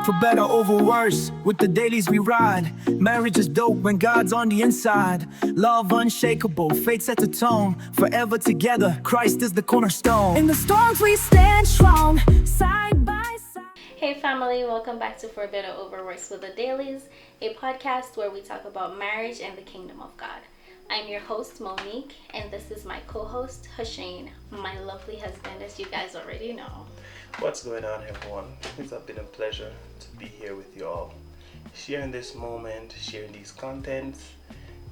for better or for worse. With the Daleys we ride. Marriage is dope when God's on the inside. Love unshakable, fate sets a tone. Forever together, Christ is the cornerstone. In the storms we stand strong, side by side. Hey family, welcome back to For Better Over Worse with the Daleys, a podcast where we talk about marriage and the kingdom of God. I'm your host Monique, and this is my co-host Hashane, my lovely husband, as you guys already know. What's going on, everyone? It's been a pleasure to be here with you all, sharing this moment, sharing these contents,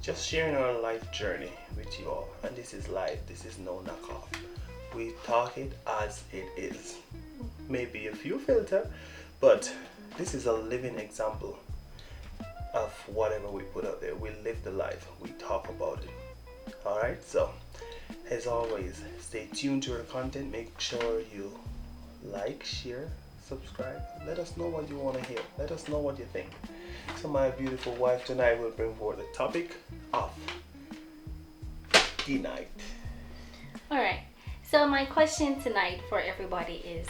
just sharing our life journey with you all. And this is life, this is no knockoff. We talk it as it is. Maybe a few filter, but this is a living example of whatever we put out there. We live the life, we talk about it. Alright, so as always, stay tuned to our content. Make sure you like, share, subscribe. Let us know what you want to hear. Let us know what you think. So my beautiful wife tonight will bring forward the topic of the night. Alright, so my question tonight for everybody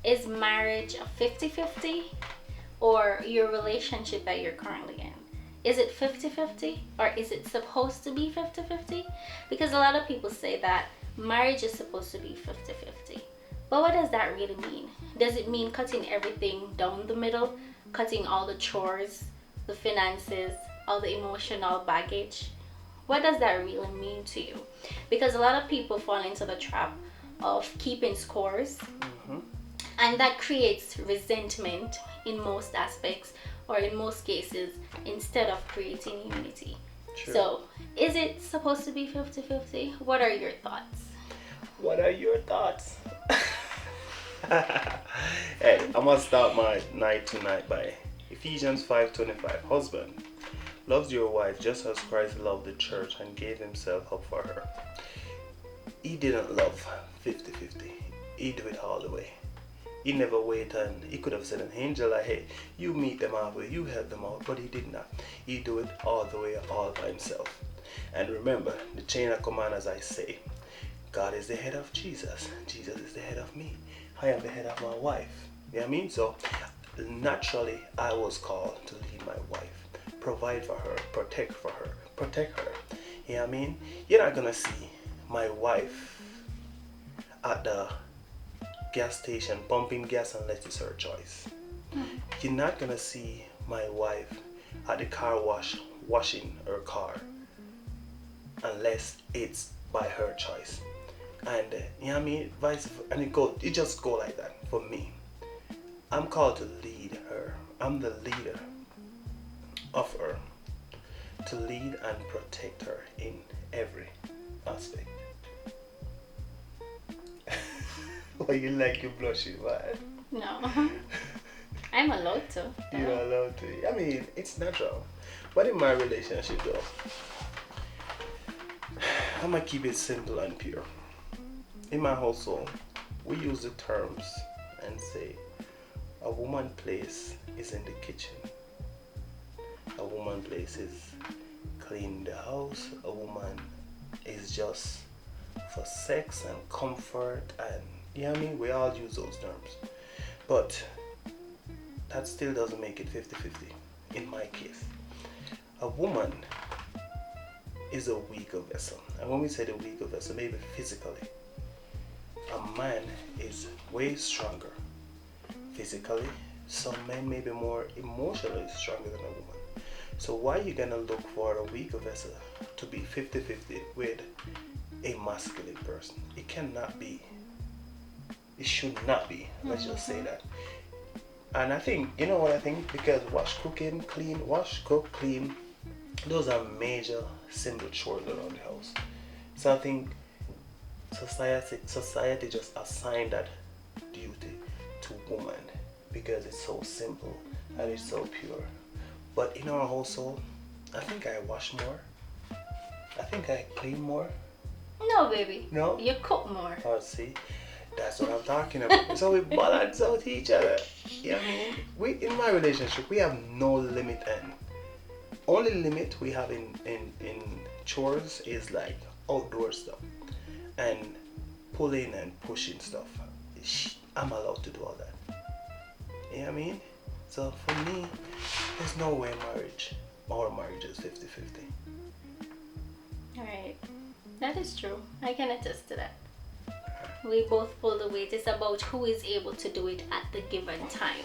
is marriage a 50-50 or your relationship that you're currently in? Is it 50-50 or is it supposed to be 50-50? Because a lot of people say that marriage is supposed to be 50-50. But what does that really mean? Does it mean cutting everything down the middle, cutting all the chores, the finances, all the emotional baggage? What does that really mean to you? Because a lot of people fall into the trap of keeping scores, and that creates resentment in most aspects or in most cases instead of creating unity. True. So is it supposed to be 50-50? What are your thoughts? What are your thoughts? Hey, I'm gonna start my night tonight by Ephesians 5:25. Husband, loves your wife just as Christ loved the church and gave himself up for her. He didn't love 50-50. He do it all the way. He never waited, and he could have said an angel like, hey, you meet them halfway, you help them out, but he did not. He do it all the way, all by himself. And remember, the chain of command, as I say, God is the head of Jesus. Jesus is the head of me. I am the head of my wife. You know what I mean? So naturally, I was called to lead my wife, provide for her, protect her. You know what I mean? You're not gonna see my wife at the gas station pumping gas unless it's her choice. You're not gonna see my wife at the car wash washing her car unless it's by her choice. And you know what I mean, vice versa, and it just go like that for me. I'm called to lead her. I'm the leader of her, to lead and protect her in every aspect. Well, you like you blushing, right? No. I'm allowed to. You're allowed to. I mean, it's natural. But in my relationship though, I'm gonna keep it simple and pure. In my household, we use the terms and say a woman's place is in the kitchen. A woman's place is cleaning the house. A woman is just for sex and comfort, and you know what I mean? We all use those terms. But that still doesn't make it 50-50 in my case. A woman is a weaker vessel. And when we say the weaker vessel, maybe physically, a man is way stronger physically. Some men may be more emotionally stronger than a woman. So why are you gonna look for a weaker vessel to be 50-50 with a masculine person? It cannot be. It should not be. Let's just say that. And I think, you know what I think? Because wash, cook, clean, those are major simple chores around the house. So I think society just assigned that duty to woman because it's so simple and it's so pure. But in our household, I think I wash more. I think I clean more. No, baby. No? You cook more. Oh, see, that's what I'm talking about. So we balance out each other. You know what I mean? In my relationship, we have no limit, and only limit we have in chores is like outdoor stuff and pulling and pushing stuff. I'm allowed to do all that. You know what I mean? So for me, there's no way our marriage is 50-50. Alright. That is true. I can attest to that. We both pull the weight. It's about who is able to do it at the given time.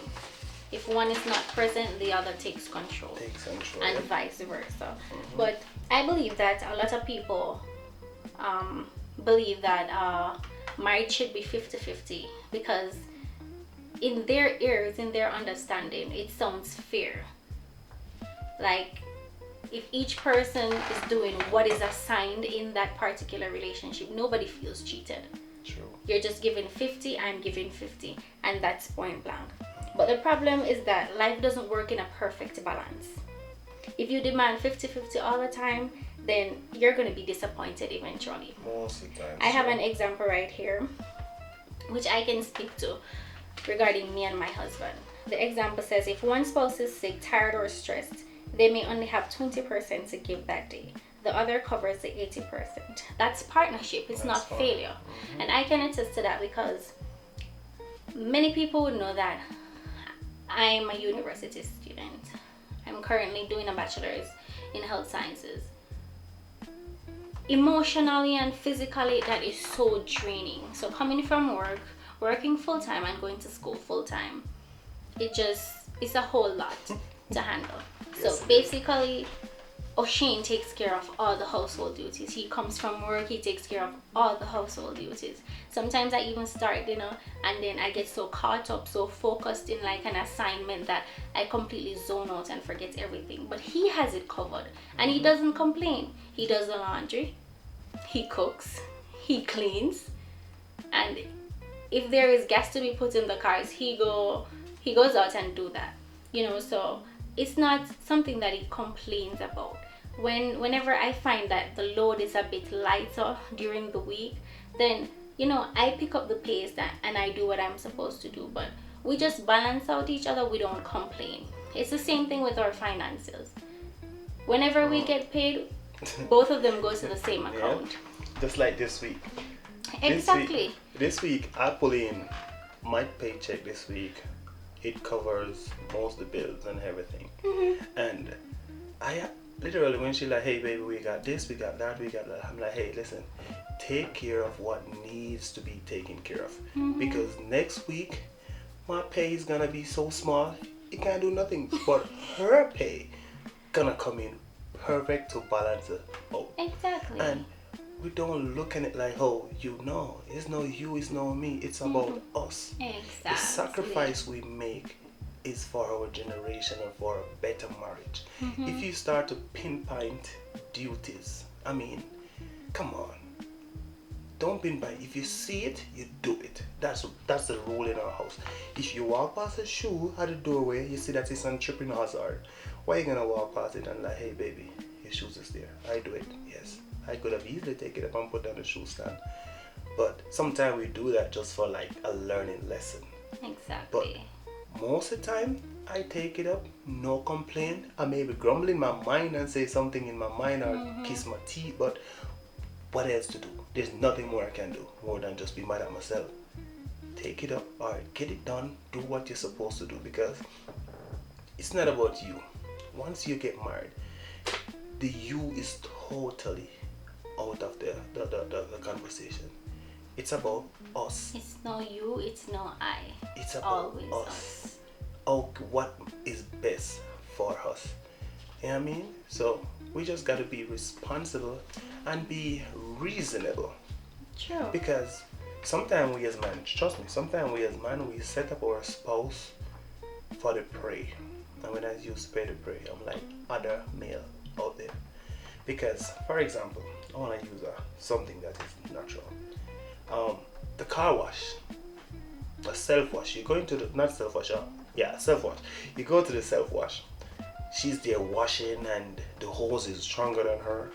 If one is not present, the other takes control. And vice versa. But I believe that a lot of people believe that marriage should be 50-50 because in their ears, in their understanding, it sounds fair. Like if each person is doing what is assigned in that particular relationship, nobody feels cheated. True. You're just giving 50, I'm giving 50, and that's point blank. But the problem is that life doesn't work in a perfect balance. If you demand 50-50 all the time, then you're going to be disappointed eventually. Most of the time. I have an example right here, which I can speak to regarding me and my husband. The example says if one spouse is sick, tired, or stressed, they may only have 20% to give that day. The other covers the 80%. That's partnership. It's not failure. And I can attest to that because many people would know that I'm a university student. I'm currently doing a bachelor's in health sciences. Emotionally and physically, that is so draining. So coming from work, working full-time and going to school full-time, it's a whole lot to handle. So basically, O'Shane takes care of all the household duties. He comes from work, he takes care of all the household duties. Sometimes I even start dinner and then I get so caught up, so focused in like an assignment that I completely zone out and forget everything. But he has it covered and he doesn't complain. He does the laundry, he cooks, he cleans, and if there is gas to be put in the cars, he goes out and do that. So it's not something that he complains about. Whenever I find that the load is a bit lighter during the week, then I pick up the pace and I do what I'm supposed to do. But we just balance out each other. We don't complain. It's the same thing with our finances. Whenever we get paid, both of them go to the same account. Yeah. Just like this week. Exactly. This week I pull in my paycheck this week. It covers most of the bills and everything. And I literally, when she's like, hey baby, we got this, we got that, we got that, I'm like, hey, listen, take care of what needs to be taken care of. Because next week my pay is gonna be so small it can't do nothing. But her pay gonna come in perfect to balance it out. Exactly. And we don't look at it like, oh, it's no you, it's no me, it's about us. Exactly. The sacrifice we make is for our generation and for a better marriage. If you start to pinpoint duties, I mean, come on, don't pinpoint. If you see it, you do it. That's the rule in our house. If you walk past a shoe at the doorway, you see that it's on tripping hazard, why are you gonna walk past it and like, hey baby, your shoes is there? I do it. Yes, I could have easily taken it up and put down the shoe stand, but sometimes we do that just for like a learning lesson. Exactly. But most of the time I take it up, no complaint. I may be grumbling in my mind and say something in my mind or kiss my teeth, but what else to do? There's nothing more I can do more than just be mad at myself. Take it up, alright, get it done, do what you're supposed to do, because it's not about you. Once you get married, the you is totally out of the conversation. It's about us. It's no you, it's no I. It's about always us. Oh, what is best for us? You know what I mean? So we just got to be responsible and be reasonable. True. Because sometimes we as men, trust me, sometimes we as men, we set up our spouse for the prey. And when I use pray to pray, I'm like other male out there. Because, for example, I want to use something that is natural. The car wash, a self-wash. You go into the, not self-wash, self-wash. You go to the self-wash. She's there washing and the hose is stronger than her.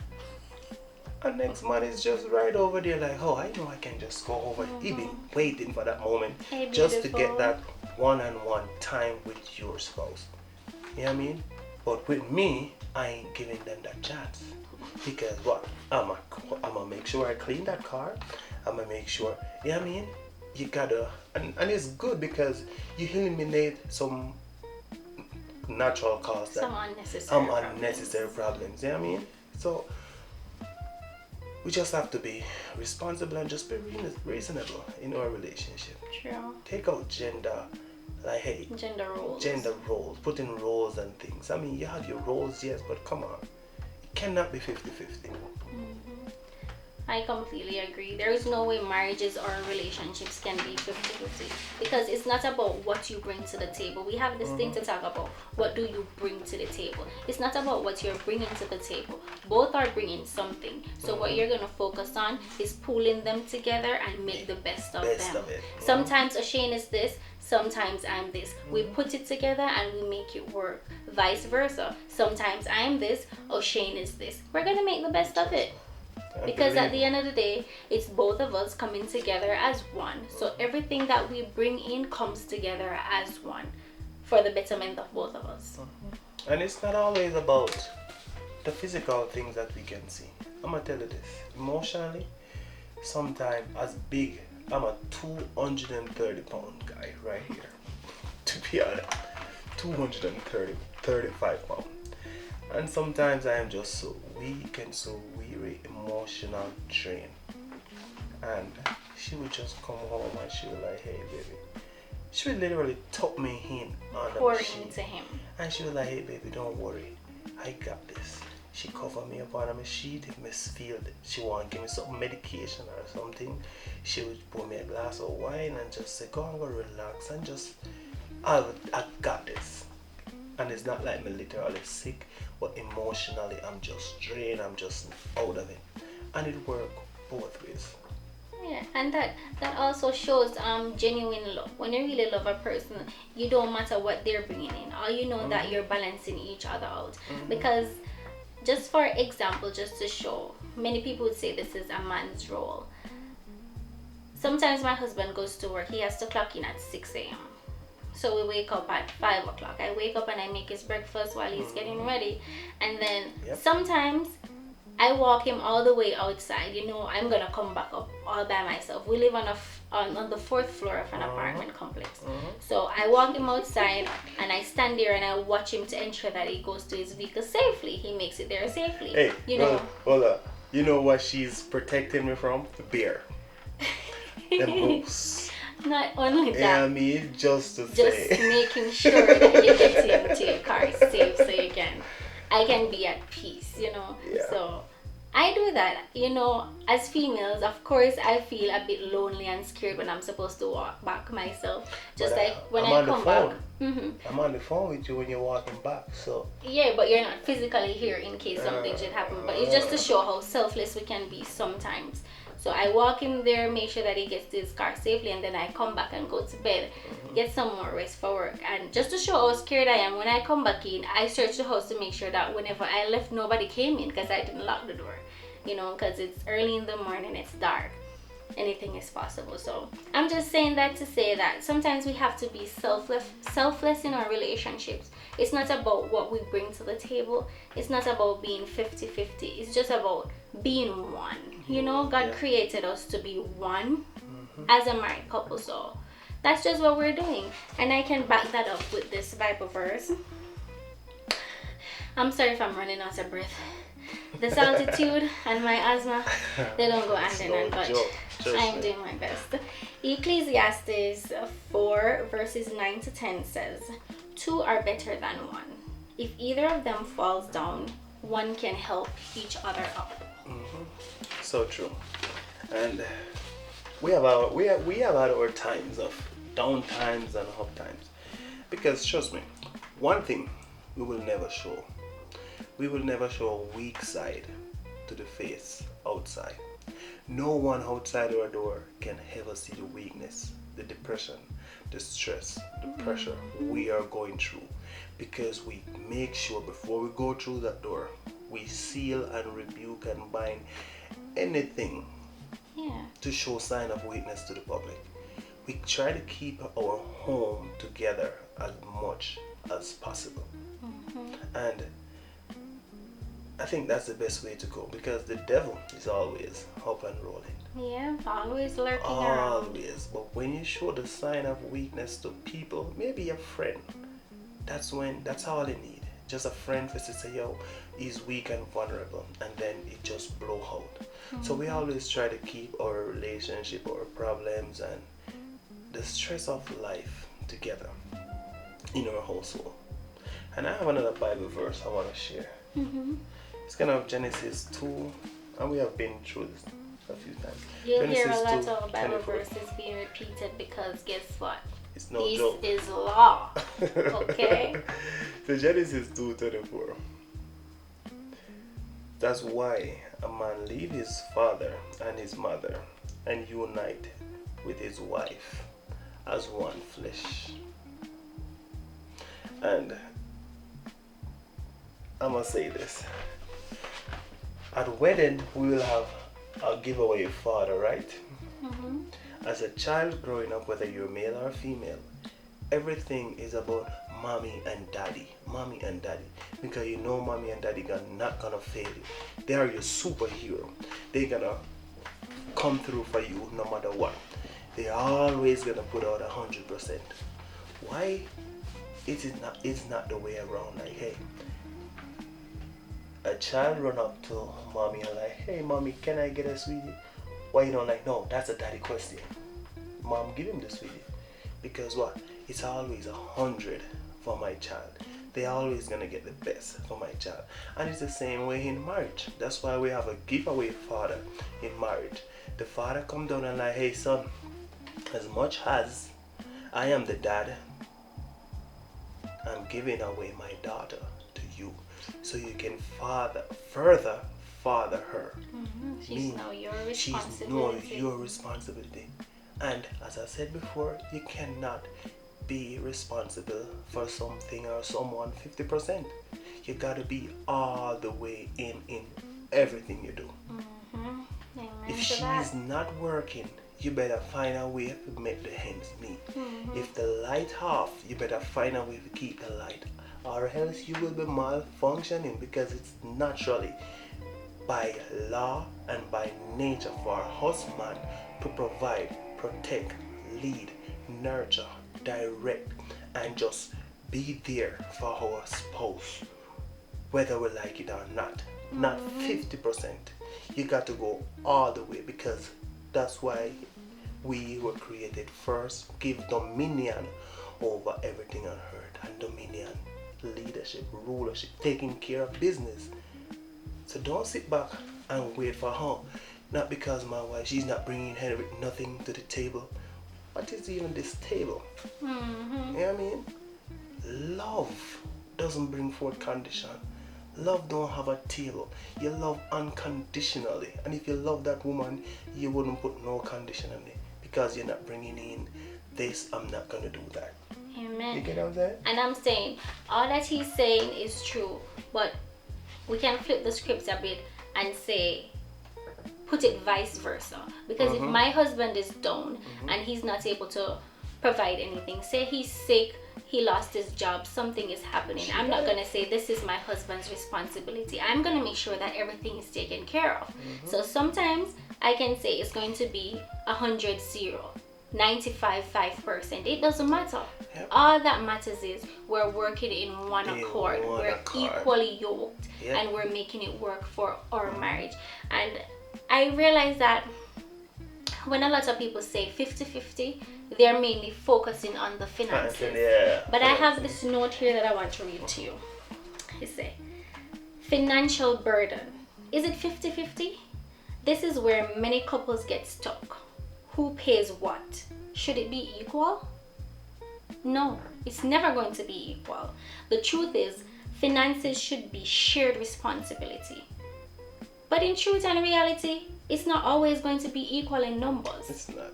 And next man is just right over there like, oh, I know I can just go over. He been waiting for that moment just to get that one-on-one time with your spouse. You know what I mean? But with me, I ain't giving them that chance. Because what? I'm gonna make sure I clean that car. I'm gonna make sure, you know what I mean? You gotta, and it's good because you eliminate some natural cause that Some unnecessary problems. You know what I mean? So we just have to be responsible and just be reasonable in our relationship. True. Take out gender, like, hey, Gender roles. put in roles and things. I mean, you have your roles, yes, but come on, it cannot be 50-50. I completely agree. There is no way marriages or relationships can be 50-50 because it's not about what you bring to the table. We have this thing to talk about. What do you bring to the table? It's not about what you're bringing to the table. Both are bringing something. So what you're going to focus on is pulling them together and make the best of them. Sometimes O'Shane is this, sometimes I'm this. We put it together and we make it work. Vice versa. Sometimes I'm this, O'Shane is this. We're going to make the best of it. Because at the end of the day, it's both of us coming together as one. So everything that we bring in comes together as one for the betterment of both of us. And it's not always about the physical things that we can see. I'm gonna tell you this. Emotionally, sometimes as big, I'm a 230-pound guy right here. To be honest, 35 pounds. And sometimes I am just so weak and so weary, emotional drain. And she would just come home and she would like, hey baby. She would literally tuck me in on the machine. Into him. And she was like, hey baby, don't worry. I got this. She covered me up on the machine, if me feel it. She want to give me some medication or something. She would pour me a glass of wine and just say, go and go relax and just, I got this. And it's not like me literally sick, but emotionally I'm just drained, I'm just out of it. And it works both ways. Yeah, and that also shows genuine love. When you really love a person, you don't matter what they're bringing in. All you know that you're balancing each other out. Because just for example, just to show, many people would say this is a man's role. Sometimes my husband goes to work, he has to clock in at 6 a.m. So we wake up at 5 o'clock. I wake up and I make his breakfast while he's getting ready. And then sometimes I walk him all the way outside. You know, I'm going to come back up all by myself. We live on the 4th floor of an apartment complex. So I walk him outside and I stand there and I watch him to ensure that he goes to his vehicle safely. He makes it there safely. Hey, you know. Hold up. You know what she's protecting me from? The bear. The moose. Not only that. Yeah, I mean, just making sure that you get into your car safe so I can be at peace, you know. Yeah. So I do that, you know. As females, of course, I feel a bit lonely and scared when I'm supposed to walk back myself. Just like when I come back. I'm on the phone with you when you're walking back, so. Yeah, but you're not physically here in case something should happen. But it's just to show how selfless we can be sometimes. So I walk him there, make sure that he gets to his car safely, and then I come back and go to bed, get some more rest for work. And just to show how scared I am, when I come back in, I search the house to make sure that whenever I left, nobody came in because I didn't lock the door. You know, because it's early in the morning, it's dark. Anything is possible. So I'm just saying that to say that sometimes we have to be selfless in our relationships. It's not about what we bring to the table. It's not about being 50-50. It's just about being one. You know, God created us to be one as a married couple. So that's just what we're doing. And I can back that up with this Bible verse. I'm sorry if I'm running out of breath. This altitude and my asthma, they don't go hand in hand, but I'm doing my best. Ecclesiastes 4 verses 9 to 10 says, 2 are better than 1. If either of them falls down, one can help each other up. So true. And we have had our times of down times and up times. Because trust me, one thing we will never show. We will never show a weak side to the face outside. No one outside our door can ever see the weakness, the depression, the stress, the pressure we are going through. Because we make sure before we go through that door, we seal and rebuke and bind anything to show sign of weakness to the public. We try to keep our home together as much as possible. And I think that's the best way to go, because the devil is always up and rolling. Yeah, always lurking around. Always. But when you show the sign of weakness to people, maybe a friend, that's all they need. Just a friend for to say, yo, he's weak and vulnerable, and then it just blow out. So we always try to keep our relationship, our problems, and the stress of life together in our household. And I have another Bible verse I want to share. It's kind of Genesis 2, and we have been through this a few times. You'll hear a Genesis lot 2, of Bible 24. verses being repeated because guess what? It's no This joke. is law. Okay? So Genesis 2:24. That's why a man leave his father and his mother and unite with his wife as one flesh. And I must say this. At wedding we will have a giveaway father, right? As a child growing up, whether you're male or female, everything is about mommy and daddy. Mommy and daddy. Because you know mommy and daddy are not gonna fail you. They are your superhero. They're gonna come through for you no matter what. They're always gonna put out 100%. Why? It's not the way around. Like, hey, a child run up to mommy and like, hey mommy, can I get a sweetie? Why you don't like, no, that's a daddy question. Mom, give him the sweetie. Because what? It's always 100 for my child. They're always gonna get the best for my child. And it's the same way in marriage. That's why we have a giveaway father in marriage. The father come down and like, hey son, as much as I am the dad, I'm giving away my daughter to you, so you can further father her. She's now your She's responsibility. now your responsibility. And as I said before, you cannot be responsible for something or someone 50%. You gotta be all the way in everything you do. Amen If to she's that. not working, you better find a way to make the ends meet. If the light off, you better find a way to keep the light, or else you will be malfunctioning, because it's naturally by law and by nature for a husband to provide, protect, lead, nurture, direct, and just be there for our spouse, whether we like it or not. Not 50%. You got to go all the way, because that's why we were created first. Give dominion over everything on earth, and dominion, leadership, rulership, taking care of business. So don't sit back and wait for her. Not because my wife, she's not bringing nothing to the table. What is even this table? You know what I mean? Love doesn't bring forth condition. Love don't have a table. You love unconditionally. And if you love that woman, you wouldn't put no condition on it. Because you're not bringing in this, I'm not going to do that. Amen. You get what I'm saying? And I'm saying, all that he's saying is true, but we can flip the script a bit and say, put it vice versa. Because if my husband is down and he's not able to provide anything, say he's sick, he lost his job, something is happening, I'm not going to say this is my husband's responsibility. I'm going to make sure that everything is taken care of. So sometimes I can say it's going to be 100-0, 95-5%. It doesn't matter. Yep. All that matters is we're working in one accord. We're equally yoked, Yep. and we're making it work for our marriage. And I realize that when a lot of people say 50-50, they're mainly focusing on the finances. Yeah. But I have this note here that I want to read to you. It says, financial burden. Is it 50-50? This is where many couples get stuck. Who pays what? Should it be equal? No, it's never going to be equal. The truth is, finances should be shared responsibility. But in truth and reality, it's not always going to be equal in numbers. It's not.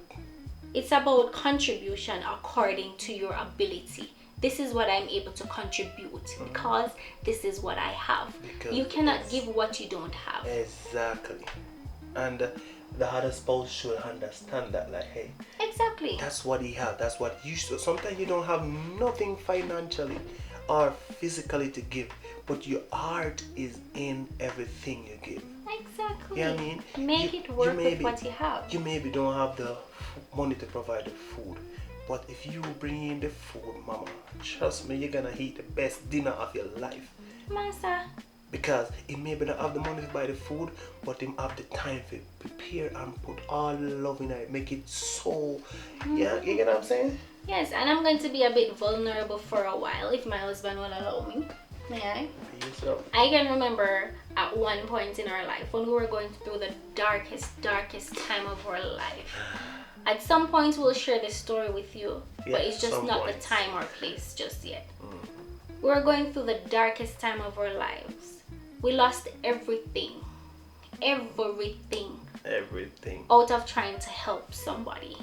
It's about contribution according to your ability. This is what I'm able to contribute because this is what I have. Because you cannot give what you don't have. Exactly. And the other spouse should understand that, like, hey, Exactly. that's what he have, that's what you should. Sometimes you don't have nothing financially or physically to give, but your heart is in everything you give. Exactly. You know what I mean? Make it work with what you have. You maybe don't have the money to provide the food, But if you bring in the food, mama, trust me, you're gonna eat the best dinner of your life. Massa. Because he maybe not have the money to buy the food, but him have the time to prepare and put all the love in it, make it so, yeah, you get what I'm saying? Yes, and I'm going to be a bit vulnerable for a while if my husband will allow me. May I? Yes, sir. I can remember at one point in our life when we were going through the darkest time of our life. At some point we'll share this story with you, but it's just not the time or place just yet. We were going through the darkest time of our lives. We lost everything out of trying to help somebody.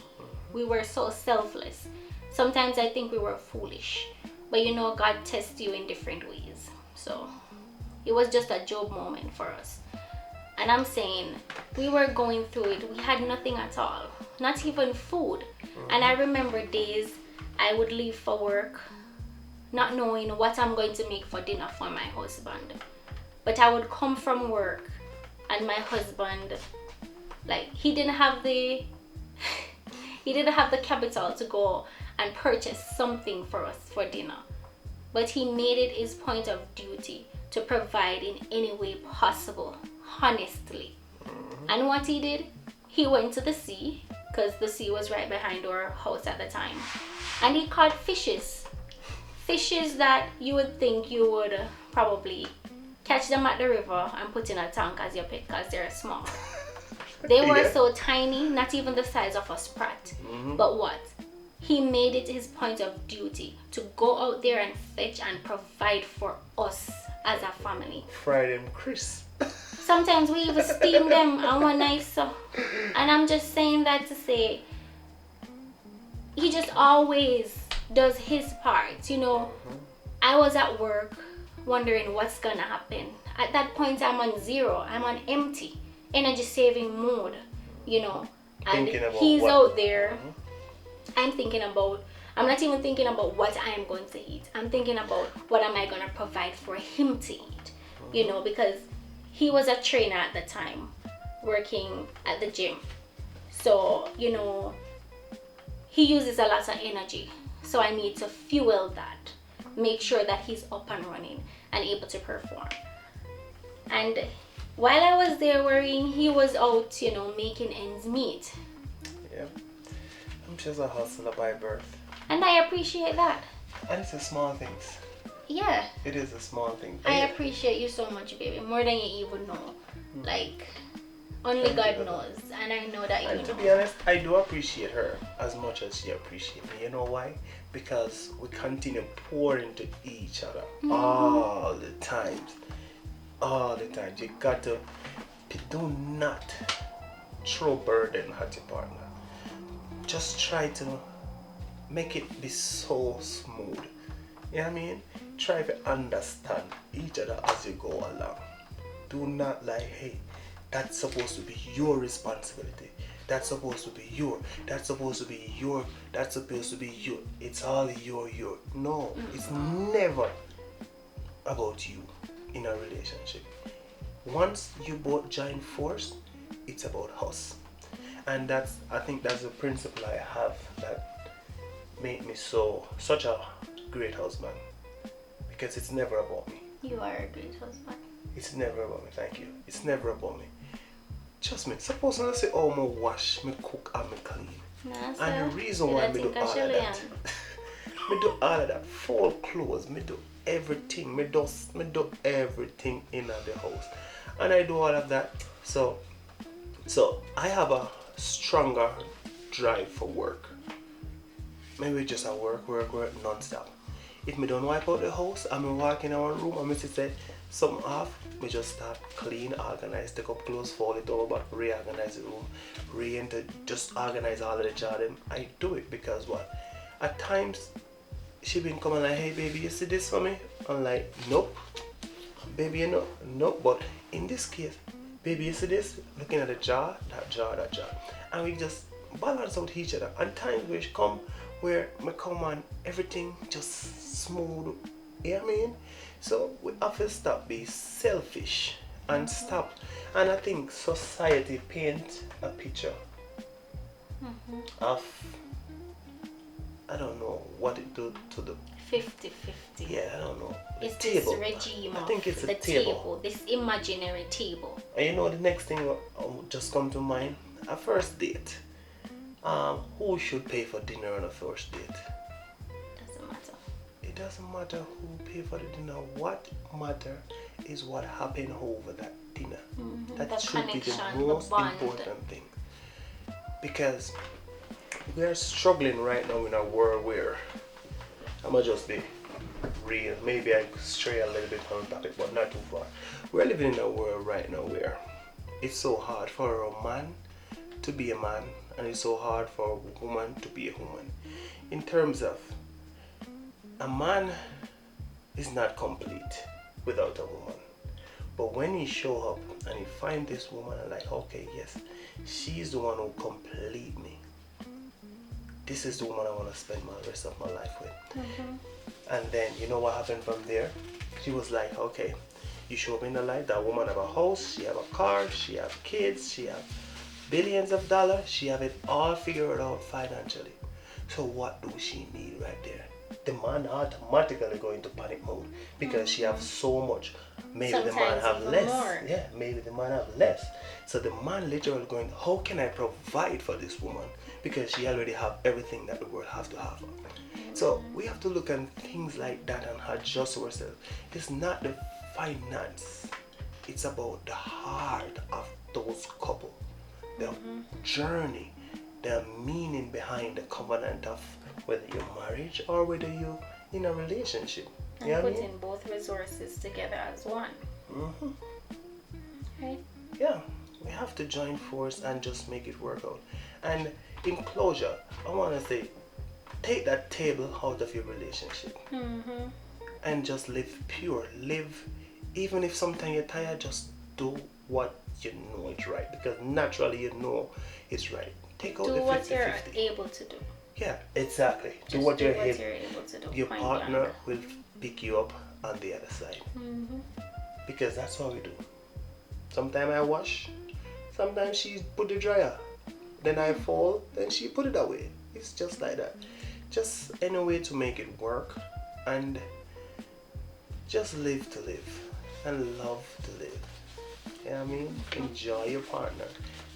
We were so selfless. Sometimes I think we were foolish, but you know, God tests you in different ways. So it was just a Job moment for us. And I'm saying, we were going through it. We had nothing at all, not even food. And I remember days I would leave for work not knowing what I'm going to make for dinner for my husband. But I would come from work and my husband, like, he didn't have the capital to go and purchase something for us for dinner. But he made it his point of duty to provide in any way possible, honestly. And what he did, he went to the sea, because the sea was right behind our house at the time, and he caught fishes that you would think you would probably catch them at the river and put in a tank as your pet because they're small. They were so tiny, not even the size of a sprat. But what? He made it his point of duty to go out there and fetch and provide for us as a family. Fry them crisp. Sometimes we even steam them and one nice so. And I'm just saying that to say, he just always does his part, you know. I was at work wondering what's gonna happen. At that point I'm on zero, I'm on empty, energy saving mode, you know. And he's out there. I'm not even thinking about what I am going to eat. I'm thinking about what am I gonna provide for him to eat, you know, because he was a trainer at the time, working at the gym. So, you know, he uses a lot of energy. So I need to fuel that, make sure that he's up and running and able to perform. And while I was there worrying, he was out, you know, making ends meet. Yeah. I'm just a hustler by birth. And I appreciate that. And it's the small things. Yeah. It is a small thing. I appreciate you so much, baby. More than you even know. Like, only God knows. And I know that you know. And to be honest, I do appreciate her as much as she appreciates me. You know why? Because we continue pouring into each other all the times. All the time. You got to do not throw burden at your partner. Just try to make it be so smooth. You know what I mean? Try to understand each other as you go along. Do not like, hey, that's supposed to be your responsibility. That's supposed to be your. That's supposed to be your. That's supposed to be your. It's all your. No, it's never about you in a relationship. Once you both join force, it's about us. And I think that's the principle I have that made me such a great husband. Because it's never about me. You are a great husband. It's never about me, thank you. It's never about me. Trust me, suppose when I say, oh, me wash, me cook, and me clean. Nah, and the reason why me do all of that, me do all of that, fold clothes, me do everything, me do everything in the house. And I do all of that. So I have a stronger drive for work. Maybe just at work non-stop. If me don't wipe out the house and me walk in our room and me say something off, me just start clean, organize, take up clothes, fold it over, but reorganize the room, just organize all of the jar. I do it because what? At times she been coming like, hey baby, you see this for me? I'm like, nope. Baby, you know, nope. But in this case, baby, you see this? Looking at the jar, that jar. And we just balance out each other. And times where she come, where me come and everything just smooth. You know what I mean? So we have to stop being selfish and stop. And I think society paint a picture of I don't know what it do to the 50-50. yeah, I don't know. The It's table. this regime I of think it's a the table. this imaginary table. And you know the next thing just come to mind? A first date. Who should pay for dinner on a first date? Doesn't matter. It doesn't matter who pay for the dinner. What matter is what happened over that dinner. That The should be the connection, the most bond. important thing. Because we are struggling right now in a world where I'ma just be real. Maybe I stray a little bit from the topic, but not too far. We're living in a world right now where it's so hard for a man to be a man, and it's so hard for a woman to be a woman. In terms of a man is not complete without a woman. But when he show up and he find this woman and like, okay, yes, she's the one who complete me. This is the woman I want to spend my rest of my life with. And then you know what happened from there? She was like, okay, you show me in the light, that woman have a house, she have a car, she have kids, she have billions of dollars, she have it all figured out financially. So what do she need right there? The man automatically go into panic mode because she have so much. Maybe the man Sometimes have even less. more. Yeah, maybe the man have less. So the man literally going, how can I provide for this woman? Because she already have everything that the world have to have. So we have to look at things like that and adjust ourselves. It's not the finance. It's about the heart of those couple. The journey, the meaning behind the covenant of whether you're married or whether you're in a relationship. And You know what I putting mean? both resources together as one. Right? Yeah, we have to join force and just make it work out. And in closure, I want to say, take that table out of your relationship and just live pure. Live, even if sometimes you're tired, just do what you know is right, because naturally you know it's right. Take out Do the what 50 you're 50. able to do. Yeah, exactly. Do Just what you're able able. to do. Your point partner blank. will pick you up on the other side. Because that's what we do. Sometimes I wash, sometimes she put the dryer. Then I fall, then she put it away. It's just like that. Just any way to make it work, and just live to live and love to live. You know what I mean? Enjoy your partner.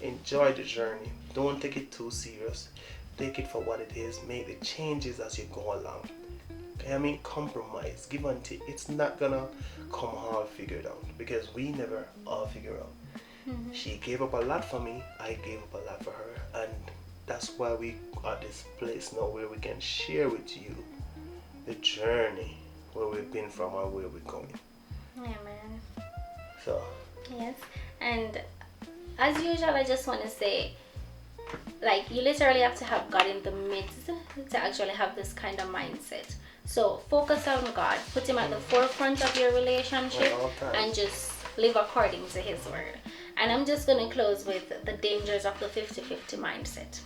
Enjoy the journey. Don't take it too serious. Take it for what it is. Make the changes as you go along. Okay, I mean, compromise, give and take. It's not gonna come all figured out, because we never all figure out. She gave up a lot for me, I gave up a lot for her, and that's why we are at this place now where we can share with you the journey, where we've been from and where we're going. Yeah, man. So Yes. And as usual, I just want to say, like, you literally have to have God in the midst to actually have this kind of mindset. So focus on God, put him at the forefront of your relationship, At all times. and just live according to his word. And I'm just going to close with the dangers of the 50-50 mindset.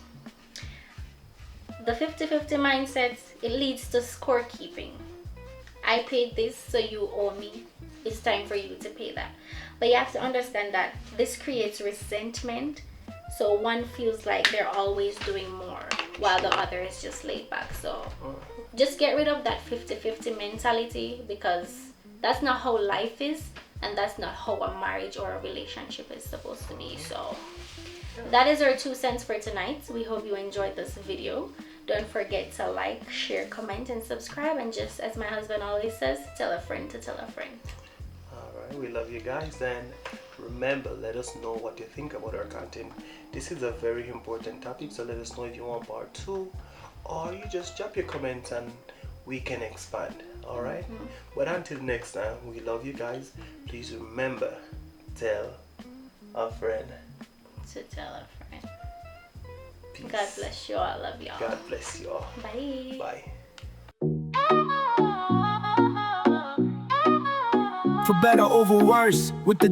The 50-50 mindset, it leads to scorekeeping. I paid this, so you owe me. It's time for you to pay that. But you have to understand that this creates resentment. So one feels like they're always doing more while the other is just laid back. So just get rid of that 50-50 mentality, because that's not how life is, and that's not how a marriage or a relationship is supposed to be. So that is our 2 cents for tonight. We hope you enjoyed this video. Don't forget to like, share, comment, and subscribe. And just as my husband always says, tell a friend to tell a friend. alright, we love you guys, and remember, let us know what you think about our content. This is a very important topic, so let us know if you want part 2, or you just drop your comments and we can expand. Alright? But until next time, we love you guys. Please remember, tell a friend. To tell a friend. Peace. God bless you all. Love y'all. God bless you all. Bye. Bye. For better or for worse, with the